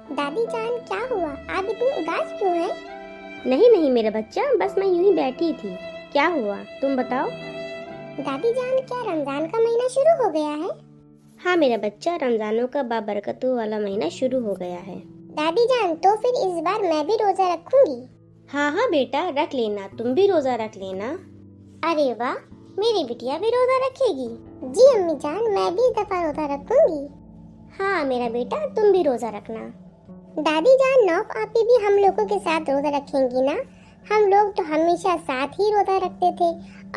दादी जान क्या हुआ, आप इतनी उदास क्यों हैं? नहीं नहीं मेरा बच्चा, बस मैं यूं ही बैठी थी। क्या हुआ तुम बताओ। दादी जान, क्या रमजान का महीना शुरू हो गया है? हाँ मेरा बच्चा, रमजानों का बाबरकतों वाला महीना शुरू हो गया है। दादी जान, तो फिर इस बार मैं भी रोजा रखूंगी। हाँ हाँ बेटा, रख लेना, तुम भी रोजा रख लेना। अरे वाह, मेरी बिटिया भी रोजा रखेगी। जी अम्मी जान, मैं भी इस दफा रोजा रखूंगी। हाँ मेरा बेटा, तुम भी रोजा रखना। दादी जान, नौफ आपी भी हम लोगों के साथ रोजा रखेंगी ना? हम लोग तो हमेशा साथ ही रोजा रखते थे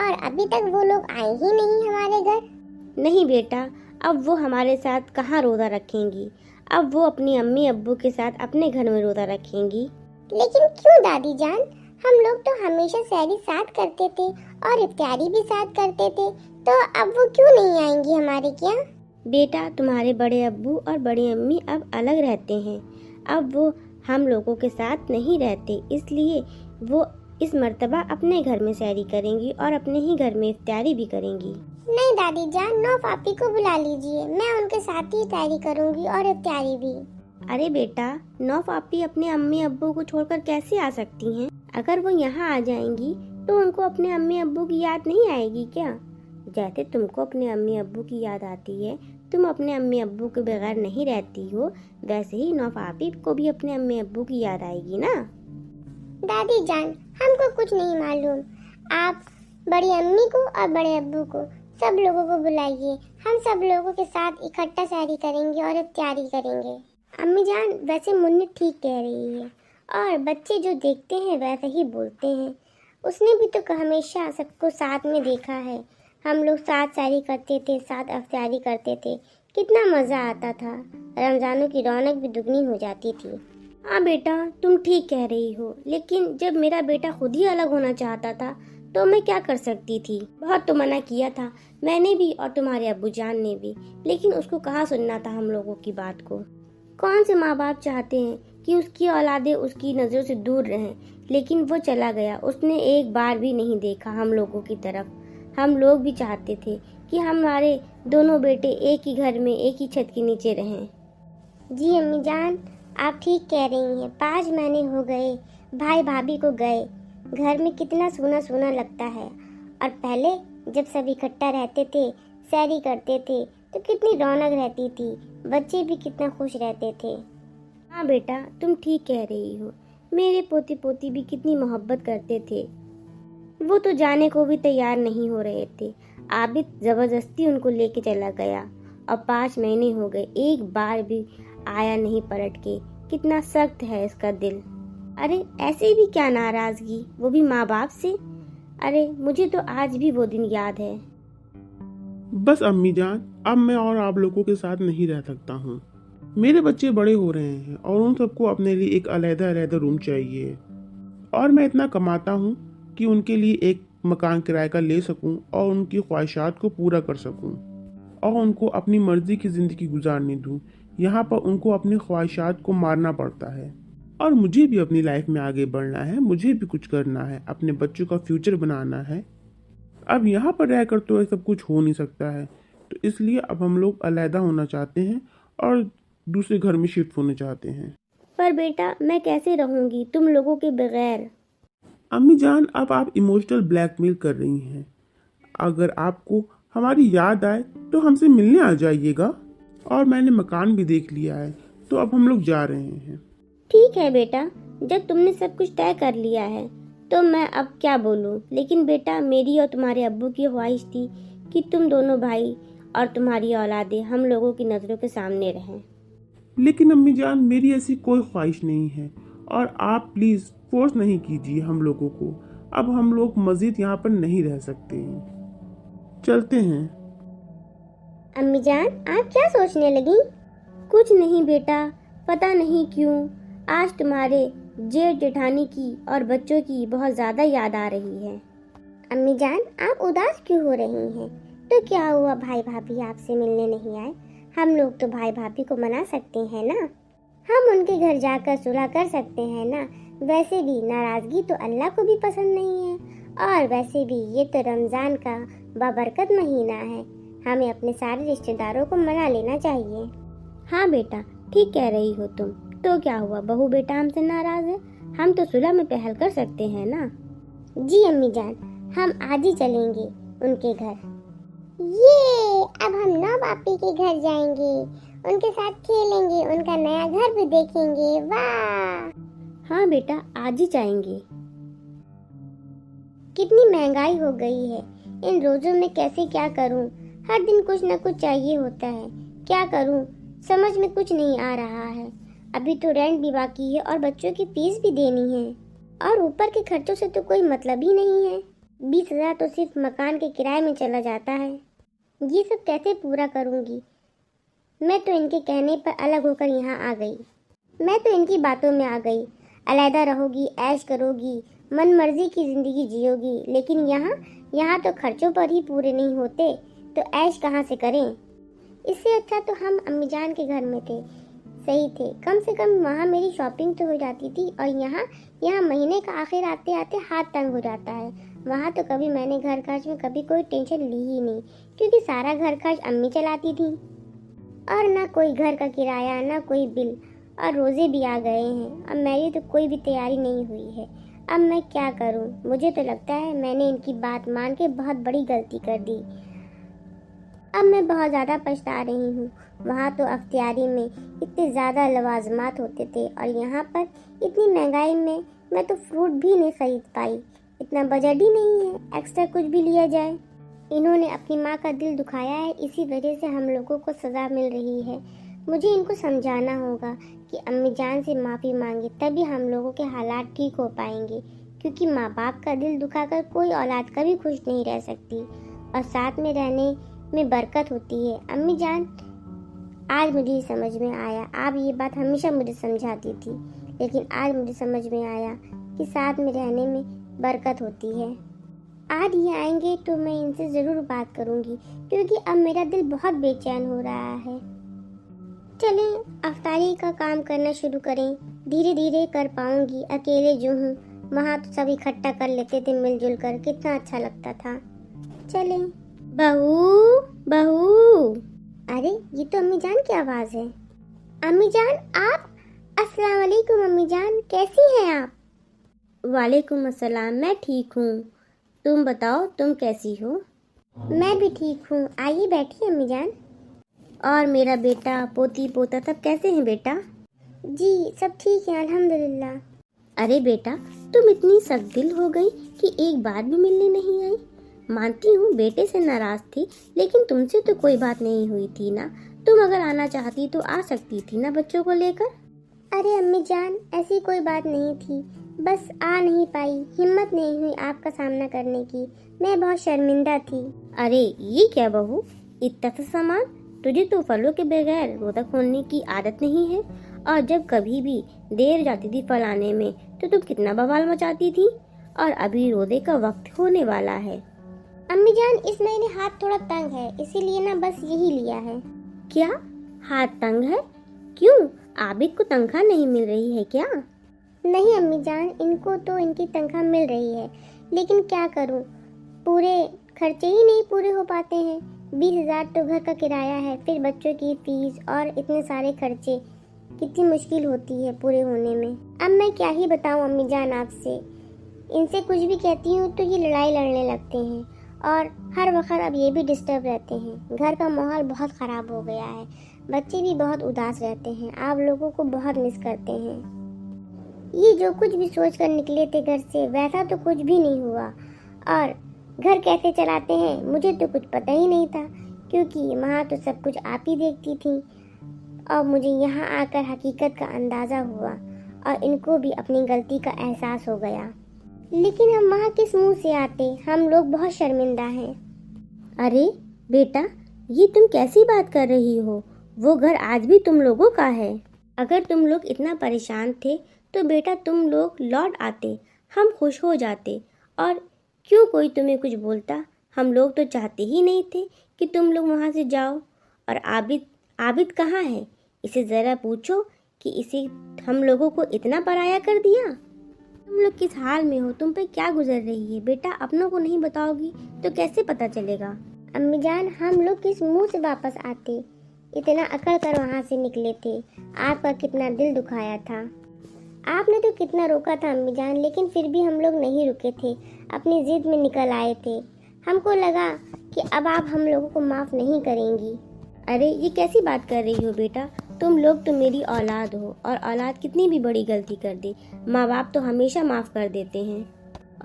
और अभी तक वो लोग आए ही नहीं हमारे घर। नहीं बेटा, अब वो हमारे साथ कहाँ रोजा रखेंगी, अब वो अपनी अम्मी अब्बू के साथ अपने घर में रोजा रखेंगी। लेकिन क्यों दादी जान? हम लोग तो हमेशा सहरी साथ करते थे और इफ्तारी भी साथ करते थे, तो अब वो क्यों नहीं आएंगी हमारे क्या? बेटा, तुम्हारे बड़े अब्बू और बड़ी अम्मी अब अलग रहते हैं, अब वो हम लोगों के साथ नहीं रहते, इसलिए वो इस मर्तबा अपने घर में सहरी करेंगी और अपने ही घर में इफ्तारी भी करेंगी। नहीं दादी जान, नौफ आपी को बुला लीजिए, मैं उनके साथ ही इफ्तारी करूंगी और इफ्तारी भी। अरे बेटा, नौफ आपी अपने अम्मी अब्बू को छोड़कर कैसे आ सकती हैं? अगर वो यहाँ आ जाएंगी तो उनको अपने अम्मी अब्बू की याद नहीं आएगी क्या? जैसे तुमको अपने अम्मी अब्बू की याद आती है, तुम अपने अम्मी अब्बू के बगैर नहीं रहती हो, वैसे ही नौफ आपी को भी अपने अम्मी अब्बू की याद आएगी ना। दादी जान, हमको कुछ नहीं मालूम, आप बड़ी अम्मी को और बड़े अब्बू को सब लोगों को बुलाइए, हम सब लोगों के साथ इकट्ठा सहरी करेंगे और इफ्तारी करेंगे। अम्मी जान, वैसे मुन्नी ठीक कह रही है और बच्चे जो देखते हैं वैसे ही बोलते हैं। उसने भी तो हमेशा सबको साथ में देखा है, हम लोग साथ सहरी करते थे, साथ इफ्तारी करते थे, कितना मज़ा आता था, रमज़ानों की रौनक भी दुगनी हो जाती थी। हाँ बेटा, तुम ठीक कह रही हो, लेकिन जब मेरा बेटा खुद ही अलग होना चाहता था तो मैं क्या कर सकती थी? बहुत तो मना किया था मैंने भी और तुम्हारे अब्बू जान ने भी, लेकिन उसको कहाँ सुनना था हम लोगों की बात को। कौन से माँ बाप चाहते हैं कि उसकी औलादे उसकी नज़रों से दूर रहें, लेकिन वो चला गया, उसने एक बार भी नहीं देखा हम लोगों की तरफ। हम लोग भी चाहते थे कि हमारे दोनों बेटे एक ही घर में एक ही छत के नीचे रहें। जी अम्मी जान, आप ठीक कह रही हैं, 5 महीने हो गए भाई भाभी को गए, घर में कितना सूना सूना लगता है। और पहले जब सब इकट्ठा रहते थे, सैरी करते थे, तो कितनी रौनक रहती थी, बच्चे भी कितना खुश रहते थे। हाँ बेटा, तुम ठीक कह रही हो, मेरे पोती पोती भी कितनी मोहब्बत करते थे। वो तो जाने को भी तैयार नहीं हो रहे थे, आबिद जबरदस्ती उनको लेके चला गया और 5 महीने हो गए, एक बार भी आया नहीं पलट के। कितना सख्त है इसका दिल। अरे ऐसे भी क्या नाराजगी, वो भी माँ बाप से। अरे मुझे तो आज भी वो दिन याद है। बस अम्मी जान, अब मैं और आप लोगों के साथ नहीं रह सकता हूँ। मेरे बच्चे बड़े हो रहे हैं और उन सबको अपने लिए एक अलग-अलग रूम चाहिए, और मैं इतना कमाता हूँ कि उनके लिए एक मकान किराए का ले सकूँ और उनकी ख्वाहिशात को पूरा कर सकूँ और उनको अपनी मर्जी की ज़िंदगी गुजारने दूँ। यहाँ पर उनको अपनी ख्वाहिशात को मारना पड़ता है और मुझे भी अपनी लाइफ में आगे बढ़ना है, मुझे भी कुछ करना है, अपने बच्चों का फ्यूचर बनाना है। अब यहाँ पर रहकर तो सब कुछ हो नहीं सकता है, तो इसलिए अब हम लोग अलहदा होना चाहते हैं और दूसरे घर में शिफ्ट होने चाहते हैं। पर बेटा, मैं कैसे रहूँगी तुम लोगों के बगैर? अम्मी जान, अब आप इमोशनल ब्लैकमेल कर रही हैं। अगर आपको हमारी याद आए तो हमसे मिलने आ जाइएगा, और मैंने मकान भी देख लिया है, तो अब हम लोग जा रहे हैं। ठीक है बेटा, जब तुमने सब कुछ तय कर लिया है तो मैं अब क्या बोलूं। लेकिन बेटा, मेरी और तुम्हारे अब्बू की ख्वाहिश थी कि तुम दोनों भाई और तुम्हारी औलादे हम लोगों की नज़रों के सामने रहें। लेकिन अम्मी जान, मेरी ऐसी कोई ख्वाहिश नहीं है, और आप प्लीज़ फोर्स नहीं कीजिए हम लोगों को। अब हम लोग मज़ीद यहाँ पर नहीं रह सकते हैं, चलते हैं। अम्मी जान, आप क्या सोचने लगी? कुछ नहीं बेटा, पता नहीं क्यों आज तुम्हारे जेठ जेठानी की और बच्चों की बहुत ज़्यादा याद आ रही है। अम्मी जान, आप उदास क्यों हो रही हैं? तो क्या हुआ, भाई भाभी आपसे मिलने नहीं आए? हम लोग तो भाई भाभी को मना सकते हैं ना, हम उनके घर जाकर सुलह कर सकते हैं ना। वैसे भी नाराज़गी तो अल्लाह को भी पसंद नहीं है, और वैसे भी ये तो रमज़ान का बाबरकत महीना है, हमें अपने सारे रिश्तेदारों को मना लेना चाहिए। हाँ बेटा, ठीक कह रही हो तुम, تو کیا ہوا، بہو بیٹا ہم سے ناراض ہے؟ ہم تو صلح میں پہل کر سکتے ہیں نا۔ جی امی جان، ہم آج ہی چلیں گے ان کے گھر۔ یہ اب ہم نو باپی کے گھر جائیں گے، ان کے ساتھ کھیلیں گے، ان کا نیا گھر بھی دیکھیں گے۔ واہ! ہاں بیٹا، آج ہی جائیں گے۔ کتنی مہنگائی ہو گئی ہے، ان روزوں میں کیسے کیا کروں؟ ہر دن کچھ نہ کچھ چاہیے ہوتا ہے، کیا کروں سمجھ میں کچھ نہیں آ رہا ہے۔ ابھی تو رینٹ بھی باقی ہے اور بچوں کی فیس بھی دینی ہے، اور اوپر کے خرچوں سے تو کوئی مطلب ہی نہیں ہے۔ 20,000 تو صرف مکان کے کرائے میں چلا جاتا ہے، یہ سب کیسے پورا کروں گی؟ میں تو ان کے کہنے پر الگ ہو کر یہاں آ گئی، میں تو ان کی باتوں میں آ گئی، علیحدہ رہو گی، عیش کرو گی، من مرضی کی زندگی جیو گی، لیکن یہاں تو خرچوں پر ہی پورے نہیں ہوتے تو عیش کہاں سے کریں؟ اس سے اچھا تو ہم امی جان کے گھر میں تھے، صحیح تھے، کم سے کم وہاں میری شاپنگ تو ہو جاتی تھی، اور یہاں مہینے کا آخر آتے آتے ہاتھ تنگ ہو جاتا ہے۔ وہاں تو کبھی میں نے گھر خرچ میں کبھی کوئی ٹینشن لی ہی نہیں، کیونکہ سارا گھر خرچ امی چلاتی تھی، اور نہ کوئی گھر کا کرایہ نہ کوئی بل، اور روزے بھی آ گئے ہیں، اب میری تو کوئی بھی تیاری نہیں ہوئی ہے۔ اب میں کیا کروں؟ مجھے تو لگتا ہے میں نے ان کی بات مان کے بہت بڑی غلطی کر دی، اب میں بہت زیادہ پچھتا رہی ہوں۔ وہاں تو افطاری میں اتنے زیادہ لوازمات ہوتے تھے، اور یہاں پر اتنی مہنگائی میں تو فروٹ بھی نہیں خرید پائی، اتنا بجٹ ہی نہیں ہے ایکسٹرا کچھ بھی لیا جائے۔ انہوں نے اپنی ماں کا دل دکھایا ہے، اسی وجہ سے ہم لوگوں کو سزا مل رہی ہے۔ مجھے ان کو سمجھانا ہوگا کہ امی جان سے معافی مانگے، تبھی ہم لوگوں کے حالات ٹھیک ہو پائیں گے، کیونکہ ماں باپ کا دل دکھا کر کوئی اولاد کبھی خوش نہیں رہ سکتی، اور ساتھ میں رہنے میں برکت ہوتی ہے۔ امی جان، آج مجھے سمجھ میں آیا، آپ یہ بات ہمیشہ مجھے سمجھاتی تھی، لیکن آج مجھے سمجھ میں آیا کہ ساتھ میں رہنے میں برکت ہوتی ہے۔ آج یہ آئیں گے تو میں ان سے ضرور بات کروں گی، کیونکہ اب میرا دل بہت بے چین ہو رہا ہے۔ چلیں افطاری کا کام کرنا شروع کریں، دھیرے دھیرے کر پاؤں گی، اکیلے جو ہوں، وہاں تو سب اکٹھا کر لیتے تھے مل جل کر، کتنا اچھا لگتا تھا۔ چلیں۔ بہو، ارے یہ تو امی جان کی آواز ہے۔ امی جان آپ، السلام علیکم امی جان، کیسی ہیں آپ؟ وعلیکم السلام، میں ٹھیک ہوں، تم بتاؤ تم کیسی ہو؟ میں بھی ٹھیک ہوں، آئیے بیٹھیے امی جان۔ اور میرا بیٹا پوتی پوتا سب کیسے ہیں بیٹا؟ جی سب ٹھیک ہے الحمدللہ۔ ارے بیٹا، تم اتنی سخت دل ہو گئی کہ ایک بار بھی ملنے نہیں آئی۔ مانتی ہوں بیٹے سے ناراض تھی، لیکن تم سے تو کوئی بات نہیں ہوئی تھی نا، تم اگر آنا چاہتی تو آ سکتی تھی نا بچوں کو لے کر۔ ارے امی جان، ایسی کوئی بات نہیں تھی، بس آ نہیں پائی، ہمت نہیں ہوئی آپ کا سامنا کرنے کی، میں بہت شرمندہ تھی۔ ارے یہ کیا بہو، اتنا سا سامان، تجھے تو پھلوں کے بغیر روزہ کھولنے کی عادت نہیں ہے، اور جب کبھی بھی دیر جاتی تھی پھل آنے میں تو تم کتنا بوال مچاتی تھی، اور ابھی روزے کا وقت ہونے والا ہے۔ امی جان اس مہینے ہاتھ تھوڑا تنگ ہے، اسی لیے نا بس یہی لیا ہے۔ کیا ہاتھ تنگ ہے؟ کیوں، عابد کو تنخواہ نہیں مل رہی ہے کیا؟ نہیں امی جان، ان کو تو ان کی تنخواہ مل رہی ہے، لیکن کیا کروں، پورے خرچے ہی نہیں پورے ہو پاتے ہیں۔ 20,000 تو گھر کا کرایہ ہے، پھر بچوں کی فیس اور اتنے سارے خرچے، کتنی مشکل ہوتی ہے پورے ہونے میں۔ اب میں کیا ہی بتاؤں امی جان آپ سے، ان سے کچھ بھی کہتی ہوں تو یہ لڑائی لڑنے لگتے ہیں، اور ہر وقت اب یہ بھی ڈسٹرب رہتے ہیں۔ گھر کا ماحول بہت خراب ہو گیا ہے، بچے بھی بہت اداس رہتے ہیں، آپ لوگوں کو بہت مس کرتے ہیں۔ یہ جو کچھ بھی سوچ کر نکلے تھے گھر سے، ویسا تو کچھ بھی نہیں ہوا، اور گھر کیسے چلاتے ہیں مجھے تو کچھ پتہ ہی نہیں تھا، کیونکہ وہاں تو سب کچھ آپ ہی دیکھتی تھیں، اور مجھے یہاں آ کر حقیقت کا اندازہ ہوا، اور ان کو بھی اپنی غلطی کا احساس ہو گیا، لیکن ہم وہاں کس منہ سے آتے، ہم لوگ بہت شرمندہ ہیں۔ ارے بیٹا، یہ تم کیسی بات کر رہی ہو، وہ گھر آج بھی تم لوگوں کا ہے۔ اگر تم لوگ اتنا پریشان تھے تو بیٹا تم لوگ لوٹ آتے، ہم خوش ہو جاتے، اور کیوں کوئی تمہیں کچھ بولتا؟ ہم لوگ تو چاہتے ہی نہیں تھے کہ تم لوگ وہاں سے جاؤ۔ اور عابد کہاں ہے؟ اسے ذرا پوچھو کہ اسے ہم لوگوں کو اتنا پرایا کر دیا۔ تم لوگ کس حال میں ہو، تم پہ کیا گزر رہی ہے بیٹا، اپنوں کو نہیں بتاؤ گی تو کیسے پتہ چلے گا؟ امی جان ہم لوگ کس منہ سے واپس آتے، इतना अकड़ कर वहाँ से निकले थे। आपका कितना दिल दुखाया था। आपने तो कितना रोका था अम्मी जान, लेकिन फिर भी हम लोग नहीं रुके थे, अपनी जिद में निकल आए थे। हमको लगा कि अब आप हम लोगों को माफ़ नहीं करेंगी। अरे ये कैसी बात कर रही हो बेटा, तुम लोग तो मेरी औलाद हो, और औलाद कितनी भी बड़ी गलती कर दे माँ बाप तो हमेशा माफ़ कर देते हैं।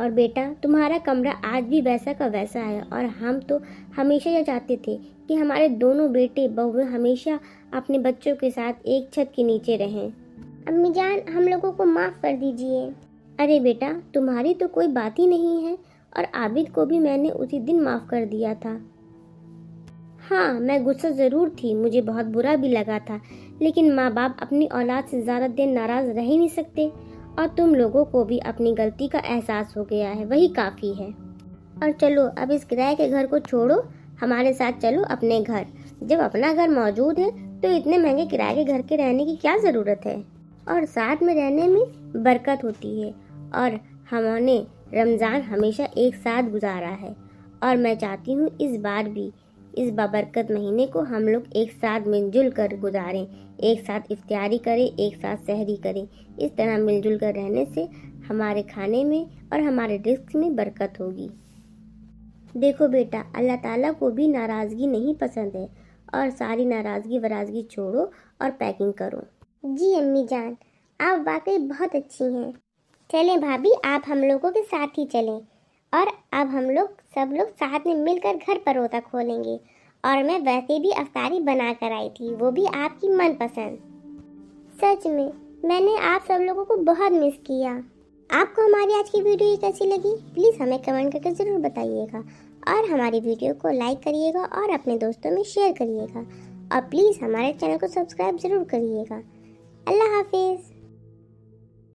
और बेटा तुम्हारा कमरा आज भी वैसा का वैसा है, और हम तो हमेशा ये चाहते थे कि हमारे दोनों बेटे बहुएं हमेशा अपने बच्चों के साथ एक छत के नीचे रहें। अम्मी जान हम लोगों को माफ़ कर दीजिए। अरे बेटा तुम्हारी तो कोई बात ही नहीं है, और आबिद को भी मैंने उसी दिन माफ़ कर दिया था। हाँ मैं गुस्सा ज़रूर थी, मुझे बहुत बुरा भी लगा था, लेकिन माँ बाप अपनी औलाद से ज़्यादा देर नाराज़ रह ही नहीं सकते, और तुम लोगों को भी अपनी गलती का एहसास हो गया है, वही काफ़ी है। और चलो अब इस किराए के घर को छोड़ो, हमारे साथ चलो अपने घर। जब अपना घर मौजूद है तो इतने महंगे किराए के घर के रहने की क्या ज़रूरत है। और साथ में रहने में बरकत होती है, और हमने रमज़ान हमेशा एक साथ गुजारा है, और मैं चाहती हूँ इस बार भी इस बाबरकत महीने को हम लोग एक साथ मिलजुल कर गुजारें, एक साथ इफ्तियारी करें, एक साथ सहरी करें। इस तरह मिलजुल कर रहने से हमारे खाने में और हमारे रिस्क में बरकत होगी। देखो बेटा अल्लाह ताला को भी नाराज़गी नहीं पसंद है, और सारी नाराज़गी वराज़गी छोड़ो और पैकिंग करो। जी अम्मी जान आप वाकई बहुत अच्छी हैं। चलें भाभी आप हम लोगों के साथ ही चलें, और अब हम लोग सब लोग साथ में मिलकर घर पर रोज़ा खोलेंगे। और मैं वैसे भी अफ्तारी बना कर आई थी, वो भी आपकी मनपसंद। सच में मैंने आप सब लोगों को बहुत मिस किया। आपको हमारी आज की वीडियो कैसी लगी प्लीज़ हमें कमेंट करके ज़रूर बताइएगा, और हमारी वीडियो को लाइक करिएगा और अपने दोस्तों में शेयर करिएगा, और प्लीज़ हमारे चैनल को सब्सक्राइब ज़रूर करिएगा। अल्लाह हाफिज़।